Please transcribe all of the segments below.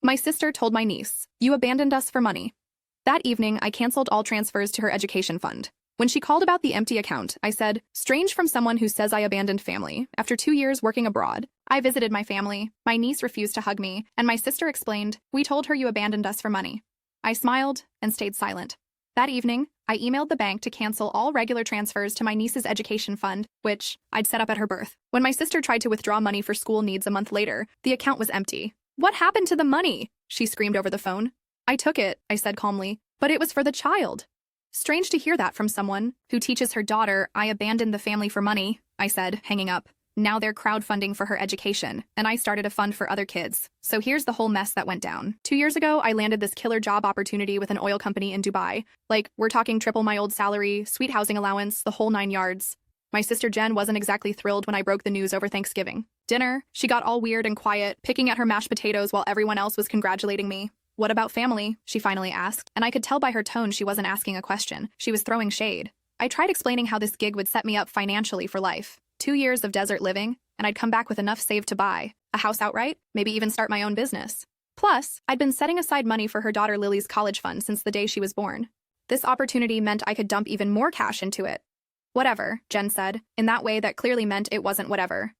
My sister told my niece, "You abandoned us for money." That evening, I canceled all transfers to her education fund. When she called about the empty account, I said, "Strange from someone who says I abandoned family. After 2 years working abroad, I visited my family. My niece refused to hug me, and my sister explained, 'We told her you abandoned us for money.'" I smiled and stayed silent. That evening, I emailed the bank to cancel all regular transfers to my niece's education fund, which I'd set up at her birth. When my sister tried to withdraw money for school needs a month later, the account was empty. "What happened to the money?" she screamed over the phone. "I took it," I said calmly, "but it was for the child." "Strange to hear that from someone who teaches her daughter I abandoned the family for money," I said, hanging up. Now they're crowdfunding for her education, and I started a fund for other kids. So here's the whole mess that went down. 2 years ago, I landed this killer job opportunity with an oil company in Dubai. Like, we're talking triple my old salary, sweet housing allowance, the whole 9 yards. My sister Jen wasn't exactly thrilled when I broke the news over Thanksgiving. Dinner, she got all weird and quiet, picking at her mashed potatoes while everyone else was congratulating me. "What about family?" she finally asked, and I could tell by her tone she wasn't asking a question. She was throwing shade. I tried explaining how this gig would set me up financially for life. 2 years of desert living, and I'd come back with enough saved to buy a house outright, maybe even start my own business. Plus, I'd been setting aside money for her daughter Lily's college fund since the day she was born. This opportunity meant I could dump even more cash into it. "Whatever," Jen said, in that way that clearly meant it wasn't whatever.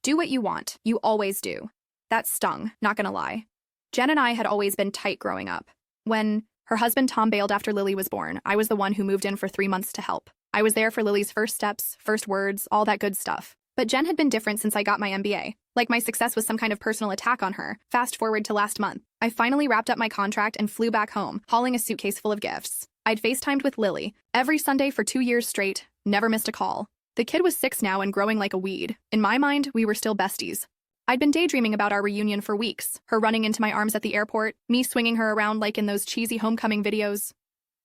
"Do what you want. You always do." That stung, not gonna lie. Jen and I had always been tight growing up. When her husband Tom bailed after Lily was born, I was the one who moved in for 3 months to help. I was there for Lily's first steps, first words, all that good stuff. But Jen had been different since I got my MBA. Like my success was some kind of personal attack on her. Fast forward to last month. I finally wrapped up my contract and flew back home, hauling a suitcase full of gifts. I'd FaceTimed with Lily every Sunday for 2 years straight, never missed a call. The kid was 6 now and growing like a weed. In my mind, we were still besties. I'd been daydreaming about our reunion for weeks, her running into my arms at the airport, me swinging her around like in those cheesy homecoming videos.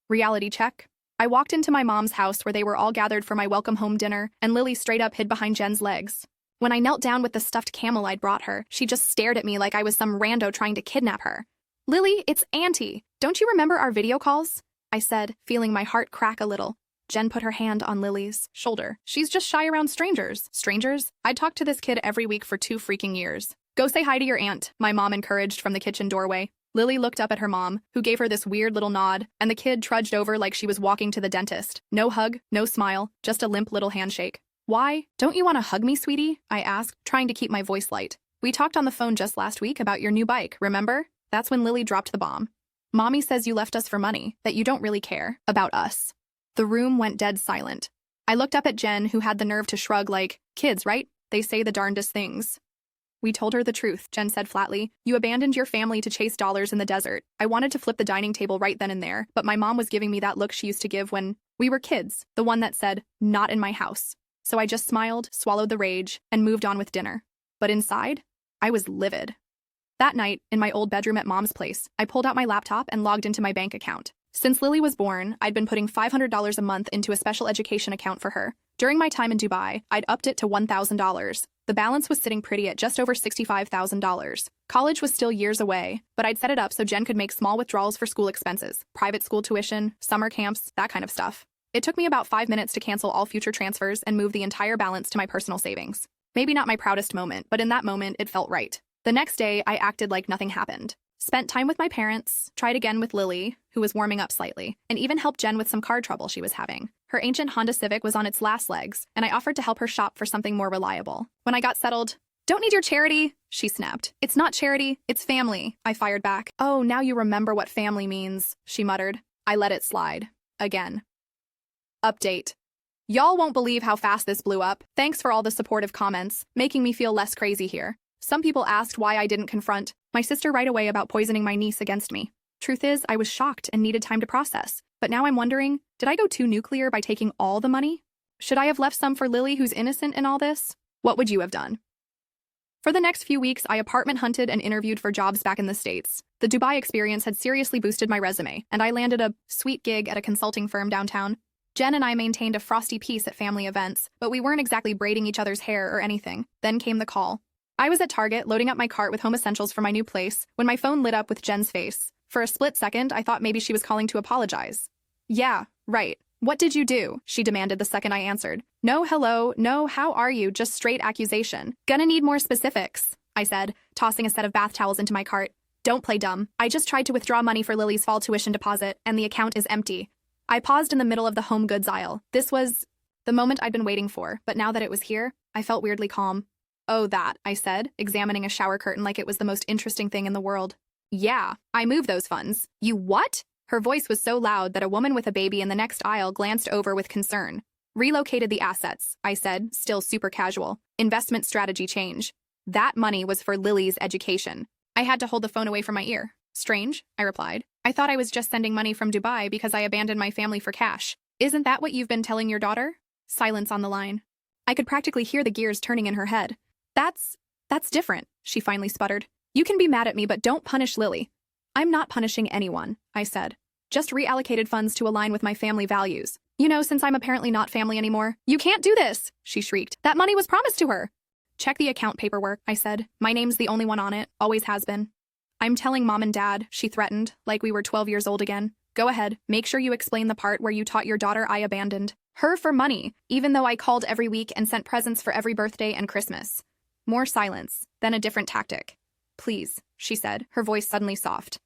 Reality check. I walked into my mom's house where they were all gathered for my welcome home dinner, and Lily straight up hid behind Jen's legs. When I knelt down with the stuffed camel I'd brought her, she just stared at me like I was some rando trying to kidnap her. "Lily, it's Auntie. Don't you remember our video calls?" I said, feeling my heart crack a little. Jen put her hand on Lily's shoulder. "She's just shy around strangers." Strangers? I'd talked to this kid every week for 2 freaking years. "Go say hi to your aunt," my mom encouraged from the kitchen doorway. Lily looked up at her mom, who gave her this weird little nod, and the kid trudged over like she was walking to the dentist. No hug, no smile, just a limp little handshake. "Why? Don't you want to hug me, sweetie?" I asked, trying to keep my voice light. "We talked on the phone just last week about your new bike, remember?" That's when Lily dropped the bomb. "Mommy says you left us for money, that you don't really care about us." The room went dead silent. I looked up at Jen, who had the nerve to shrug like, "Kids, right? They say the darndest things." "We told her the truth," Jen said flatly. "You abandoned your family to chase dollars in the desert." I wanted to flip the dining table right then and there, but my mom was giving me that look she used to give when we were kids, the one that said, "Not in my house." So I just smiled, swallowed the rage, and moved on with dinner. But inside, I was livid. That night, in my old bedroom at Mom's place, I pulled out my laptop and logged into my bank account. Since Lily was born, I'd been putting $500 a month into a special education account for her. During my time in Dubai, I'd upped it to $1,000. The balance was sitting pretty at just over $65,000. College was still years away, but I'd set it up so Jen could make small withdrawals for school expenses, private school tuition, summer camps, that kind of stuff. It took me about 5 minutes to cancel all future transfers and move the entire balance to my personal savings. Maybe not my proudest moment, but in that moment, it felt right. The next day, I acted like nothing happened. Spent time with my parents, tried again with Lily, who was warming up slightly, and even helped Jen with some car trouble she was having. Her ancient Honda Civic was on its last legs, and I offered to help her shop for something more reliable. When I got settled, "Don't need your charity," she snapped. "It's not charity, it's family," I fired back. "Oh, now you remember what family means," she muttered. I let it slide. Again. Update. Y'all won't believe how fast this blew up. Thanks for all the supportive comments, making me feel less crazy here. Some people asked why I didn't confront my sister right away about poisoning my niece against me. Truth is, I was shocked and needed time to process. But now I'm wondering, did I go too nuclear by taking all the money? Should I have left some for Lily, who's innocent in all this? What would you have done? For the next few weeks, I apartment hunted and interviewed for jobs back in the States. The Dubai experience had seriously boosted my resume, and I landed a sweet gig at a consulting firm downtown. Jen and I maintained a frosty peace at family events, but we weren't exactly braiding each other's hair or anything. Then came the call. I was at Target loading up my cart with home essentials for my new place when my phone lit up with Jen's face. For a split second, I thought maybe she was calling to apologize. "Yeah, right. What did you do?" she demanded the second I answered. "No hello, no how are you, just straight accusation. Gonna need more specifics," I said, tossing a set of bath towels into my cart. Don't play dumb. I just tried to withdraw money for Lily's fall tuition deposit, and the account is empty. I paused in the middle of the home goods aisle. This was the moment I'd been waiting for, but now that it was here, I felt weirdly calm. Oh, that, I said, examining a shower curtain like it was the most interesting thing in the world. Yeah, I moved those funds. You what? Her voice was so loud that a woman with a baby in the next aisle glanced over with concern. Relocated the assets, I said, still super casual. Investment strategy change. That money was for Lily's education. I had to hold the phone away from my ear. Strange, I replied. I thought I was just sending money from Dubai because I abandoned my family for cash. Isn't that what you've been telling your daughter? Silence on the line. I could practically hear the gears turning in her head. That's different, she finally sputtered. You can be mad at me, but don't punish Lily. I'm not punishing anyone, I said. Just reallocated funds to align with my family values. You know, since I'm apparently not family anymore. You can't do this, she shrieked. That money was promised to her. Check the account paperwork, I said. My name's the only one on it, always has been. I'm telling Mom and Dad, she threatened, like we were 12 years old again. Go ahead, make sure you explain the part where you taught your daughter I abandoned her for money, even though I called every week and sent presents for every birthday and Christmas. More silence, then a different tactic. Please, she said, her voice suddenly soft.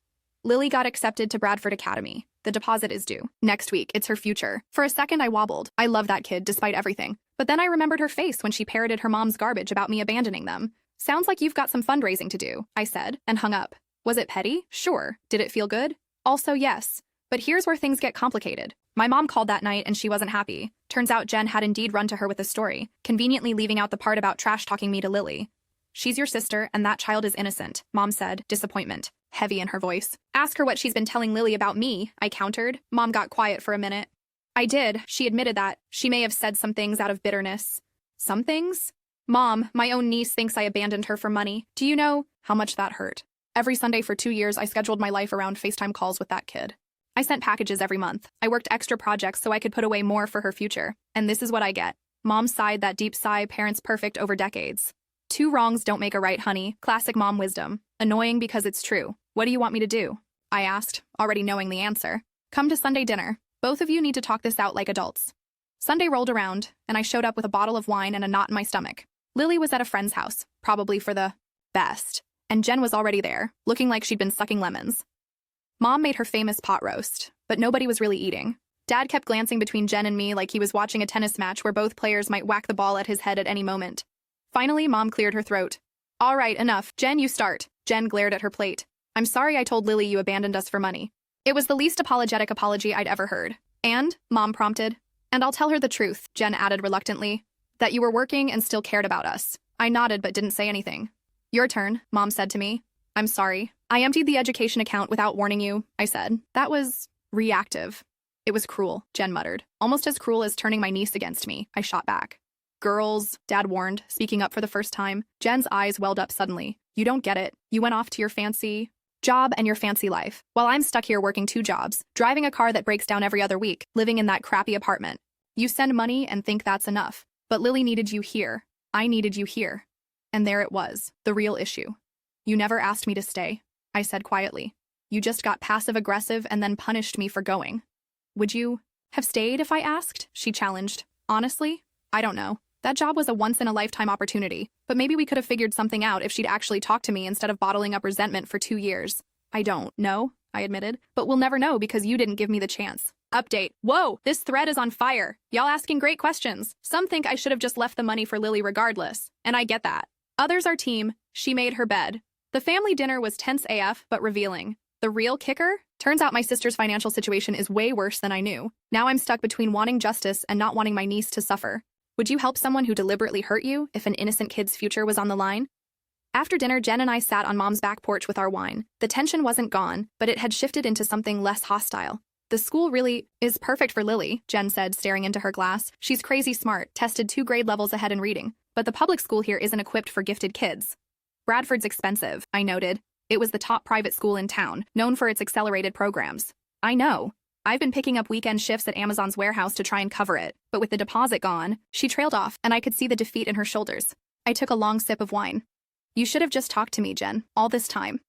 Lily got accepted to Bradford Academy. The deposit is due. Next week, it's her future. For a second, I wobbled. I love that kid, despite everything. But then I remembered her face when she parroted her mom's garbage about me abandoning them. Sounds like you've got some fundraising to do, I said, and hung up. Was it petty? Sure. Did it feel good? Also, yes. But here's where things get complicated. My mom called that night and she wasn't happy. Turns out Jen had indeed run to her with a story, conveniently leaving out the part about trash-talking me to Lily. She's your sister, and that child is innocent, Mom said, disappointment heavy in her voice. Ask her what she's been telling Lily about me, I countered. Mom got quiet for a minute. I did. She admitted that. She may have said some things out of bitterness. Some things? Mom, my own niece thinks I abandoned her for money. Do you know how much that hurt? Every Sunday for 2 years, I scheduled my life around FaceTime calls with that kid. I sent packages every month. I worked extra projects so I could put away more for her future. And this is what I get. Mom sighed that deep sigh parents perfect over decades. 2 wrongs don't make a right, honey. Classic mom wisdom. Annoying because it's true. What do you want me to do? I asked, already knowing the answer. Come to Sunday dinner. Both of you need to talk this out like adults. Sunday rolled around, and I showed up with a bottle of wine and a knot in my stomach. Lily was at a friend's house, probably for the best, and Jen was already there, looking like she'd been sucking lemons. Mom made her famous pot roast, but nobody was really eating. Dad kept glancing between Jen and me like he was watching a tennis match where both players might whack the ball at his head at any moment. Finally, Mom cleared her throat. All right, enough. Jen, you start. Jen glared at her plate. I'm sorry I told Lily you abandoned us for money. It was the least apologetic apology I'd ever heard. And, Mom prompted. And I'll tell her the truth, Jen added reluctantly. That you were working and still cared about us. I nodded but didn't say anything. Your turn, Mom said to me. I'm sorry. I emptied the education account without warning you, I said. That was reactive. It was cruel, Jen muttered. Almost as cruel as turning my niece against me, I shot back. Girls, Dad warned, speaking up for the first time. Jen's eyes welled up suddenly. You don't get it. You went off to your fancy job and your fancy life, while I'm stuck here working 2 jobs, driving a car that breaks down every other week, living in that crappy apartment. You send money and think that's enough. But Lily needed you here. I needed you here. And there it was, the real issue. You never asked me to stay, I said quietly. You just got passive-aggressive and then punished me for going. Would you have stayed if I asked? She challenged. Honestly, I don't know. That job was a once-in-a-lifetime opportunity, but maybe we could have figured something out if she'd actually talked to me instead of bottling up resentment for 2 years. I don't know, I admitted, but we'll never know because you didn't give me the chance. Update. Whoa, this thread is on fire. Y'all asking great questions. Some think I should have just left the money for Lily regardless, and I get that. Others are team, she made her bed. The family dinner was tense AF, but revealing. The real kicker? Turns out my sister's financial situation is way worse than I knew. Now I'm stuck between wanting justice and not wanting my niece to suffer. Would you help someone who deliberately hurt you if an innocent kid's future was on the line? After dinner, Jen and I sat on Mom's back porch with our wine. The tension wasn't gone, but it had shifted into something less hostile. The school really is perfect for Lily, Jen said, staring into her glass. She's crazy smart, tested 2 grade levels ahead in reading. But the public school here isn't equipped for gifted kids. Bradford's expensive, I noted. It was the top private school in town, known for its accelerated programs. I know. I've been picking up weekend shifts at Amazon's warehouse to try and cover it, but with the deposit gone, she trailed off, and I could see the defeat in her shoulders. I took a long sip of wine. You should have just talked to me, Jen, all this time.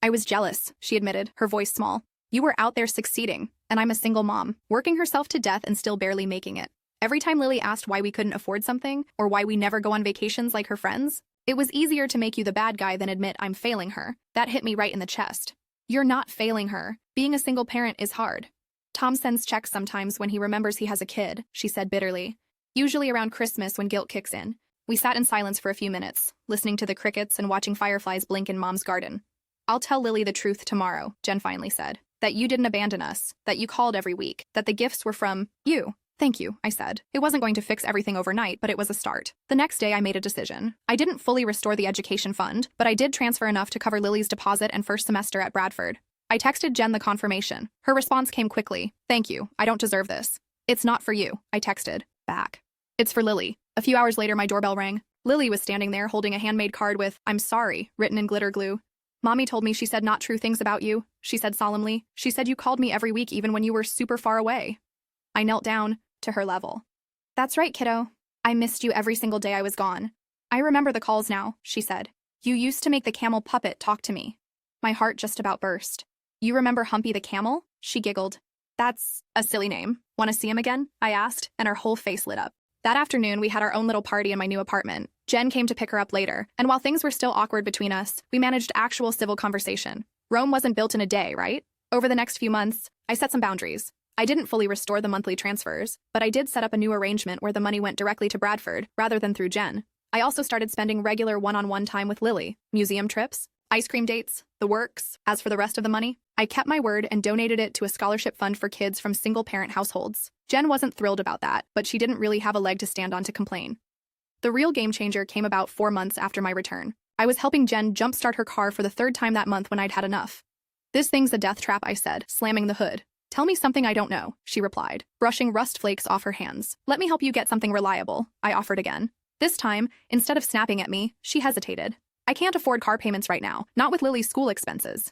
I was jealous, she admitted, her voice small. You were out there succeeding, and I'm a single mom, working herself to death and still barely making it. Every time Lily asked why we couldn't afford something, or why we never go on vacations like her friends, It was easier to make you the bad guy than admit I'm failing her. That hit me right in the chest. You're not failing her. Being a single parent is hard. Tom sends checks sometimes when he remembers he has a kid, she said bitterly. Usually around Christmas when guilt kicks in. We sat in silence for a few minutes, listening to the crickets and watching fireflies blink in Mom's garden. I'll tell Lily the truth tomorrow, Jen finally said. That you didn't abandon us, that you called every week, that the gifts were from you. Thank you, I said. It wasn't going to fix everything overnight, but it was a start. The next day, I made a decision. I didn't fully restore the education fund, but I did transfer enough to cover Lily's deposit and first semester at Bradford. I texted Jen the confirmation. Her response came quickly. Thank you. I don't deserve this. It's not for you, I texted back. It's for Lily. A few hours later, my doorbell rang. Lily was standing there holding a handmade card with, I'm sorry, written in glitter glue. Mommy told me she said not true things about you, she said solemnly. She said you called me every week even when you were super far away. I knelt down to her level. That's right, kiddo. I missed you every single day I was gone. I remember the calls now, she said. You used to make the camel puppet talk to me. My heart just about burst. You remember Humpy the camel? She giggled. That's a silly name. Want to see him again? I asked, and her whole face lit up. That afternoon, we had our own little party in my new apartment. Jen came to pick her up later, and while things were still awkward between us, we managed actual civil conversation. Rome wasn't built in a day, right? Over the next few months, I set some boundaries. I didn't fully restore the monthly transfers, but I did set up a new arrangement where the money went directly to Bradford, rather than through Jen. I also started spending regular one-on-one time with Lily, museum trips, ice cream dates, the works. As for the rest of the money, I kept my word and donated it to a scholarship fund for kids from single-parent households. Jen wasn't thrilled about that, but she didn't really have a leg to stand on to complain. The real game changer came about 4 months after my return. I was helping Jen jumpstart her car for the third time that month when I'd had enough. This thing's a death trap, I said, slamming the hood. Tell me something I don't know, she replied, brushing rust flakes off her hands. Let me help you get something reliable, I offered again. This time, instead of snapping at me, she hesitated. I can't afford car payments right now, not with Lily's school expenses.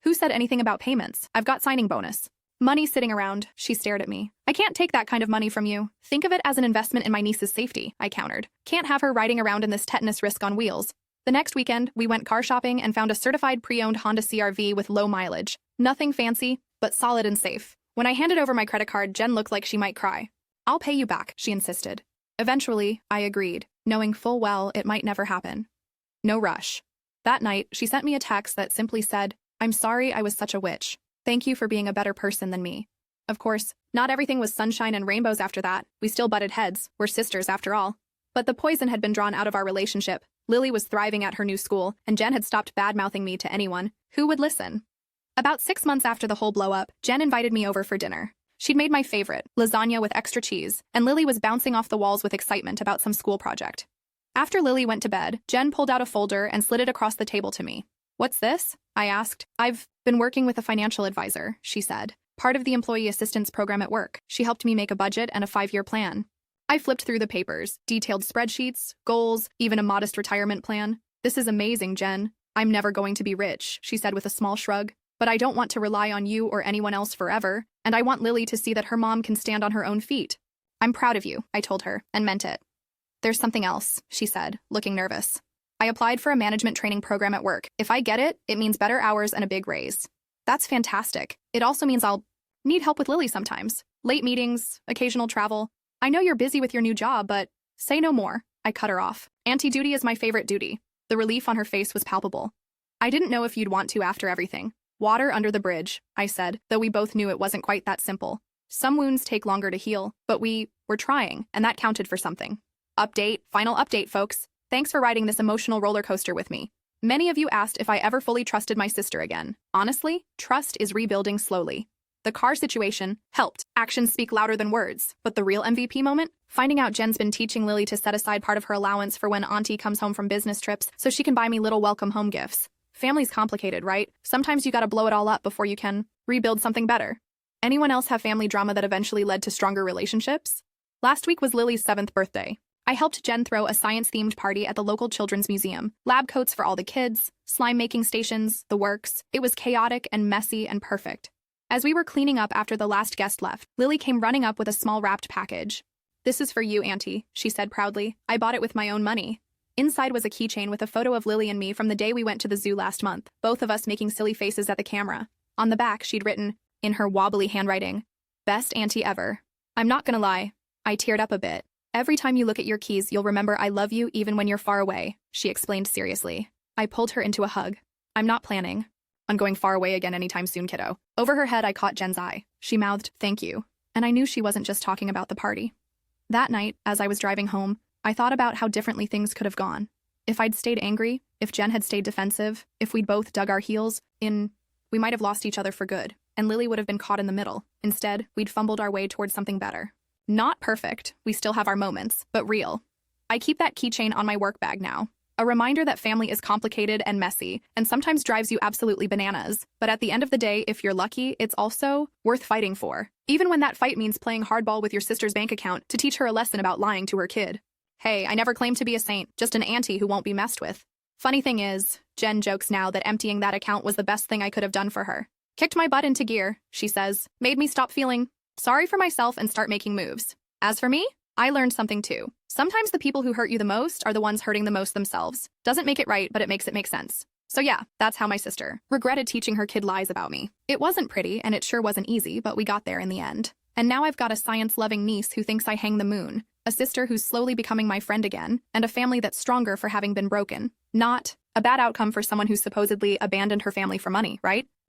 Who said anything about payments? I've got signing bonus. Money sitting around, she stared at me. I can't take that kind of money from you. Think of it as an investment in my niece's safety, I countered. Can't have her riding around in this tetanus risk on wheels. The next weekend, we went car shopping and found a certified pre-owned Honda CR-V with low mileage. Nothing fancy, but solid and safe. When I handed over my credit card, Jen looked like she might cry. I'll pay you back, she insisted. Eventually, I agreed, knowing full well it might never happen. No rush. That night, she sent me a text that simply said, I'm sorry I was such a witch. Thank you for being a better person than me. Of course, not everything was sunshine and rainbows after that. We still butted heads. We're sisters after all. But the poison had been drawn out of our relationship. Lily was thriving at her new school, and Jen had stopped bad-mouthing me to anyone who would listen. About 6 months after the whole blow-up, Jen invited me over for dinner. She'd made my favorite, lasagna with extra cheese, and Lily was bouncing off the walls with excitement about some school project. After Lily went to bed, Jen pulled out a folder and slid it across the table to me. What's this? I asked. I've been working with a financial advisor, she said. Part of the employee assistance program at work. She helped me make a budget and a 5-year plan. I flipped through the papers, detailed spreadsheets, goals, even a modest retirement plan. This is amazing, Jen. I'm never going to be rich, she said with a small shrug. But I don't want to rely on you or anyone else forever, and I want Lily to see that her mom can stand on her own feet. I'm proud of you, I told her, and meant it. There's something else, she said, looking nervous. I applied for a management training program at work. If I get it, it means better hours and a big raise. That's fantastic. It also means I'll need help with Lily sometimes. Late meetings, occasional travel. I know you're busy with your new job, but say no more. I cut her off. Auntie duty is my favorite duty. The relief on her face was palpable. I didn't know if you'd want to after everything. Water under the bridge, I said, though we both knew it wasn't quite that simple. Some wounds take longer to heal, but we were trying, and that counted for something. Final update, folks. Thanks for riding this emotional roller coaster with me. Many of you asked if I ever fully trusted my sister again. Honestly, trust is rebuilding slowly. The car situation helped. Actions speak louder than words. But the real MVP moment? Finding out Jen's been teaching Lily to set aside part of her allowance for when Auntie comes home from business trips so she can buy me little welcome home gifts. Family's complicated, right? Sometimes you gotta blow it all up before you can rebuild something better. Anyone else have family drama that eventually led to stronger relationships? Last week was Lily's 7th birthday. I helped Jen throw a science-themed party at the local children's museum. Lab coats for all the kids, slime-making stations, the works. It was chaotic and messy and perfect. As we were cleaning up after the last guest left, Lily came running up with a small wrapped package. This is for you, Auntie, she said proudly. I bought it with my own money. Inside was a keychain with a photo of Lily and me from the day we went to the zoo last month, both of us making silly faces at the camera. On the back, she'd written, in her wobbly handwriting, "Best auntie ever." I'm not gonna lie, I teared up a bit. Every time you look at your keys, you'll remember I love you even when you're far away, she explained seriously. I pulled her into a hug. I'm not planning on going far away again anytime soon, kiddo. Over her head, I caught Jen's eye. She mouthed, thank you. And I knew she wasn't just talking about the party. That night, as I was driving home, I thought about how differently things could have gone. If I'd stayed angry, if Jen had stayed defensive, if we'd both dug our heels in, we might have lost each other for good, and Lily would have been caught in the middle. Instead, we'd fumbled our way towards something better. Not perfect, we still have our moments, but real. I keep that keychain on my work bag now. A reminder that family is complicated and messy, and sometimes drives you absolutely bananas. But at the end of the day, if you're lucky, it's also worth fighting for. Even when that fight means playing hardball with your sister's bank account to teach her a lesson about lying to her kid. Hey, I never claimed to be a saint, just an auntie who won't be messed with. Funny thing is, Jen jokes now that emptying that account was the best thing I could have done for her. Kicked my butt into gear, she says, made me stop feeling sorry for myself and start making moves. As for me, I learned something too. Sometimes the people who hurt you the most are the ones hurting the most themselves. Doesn't make it right, but it makes sense. So yeah, that's how my sister regretted teaching her kid lies about me. It wasn't pretty, and it sure wasn't easy, but we got there in the end. And now I've got a science-loving niece who thinks I hang the moon, a sister who's slowly becoming my friend again, and a family that's stronger for having been broken. Not a bad outcome for someone who supposedly abandoned her family for money, right?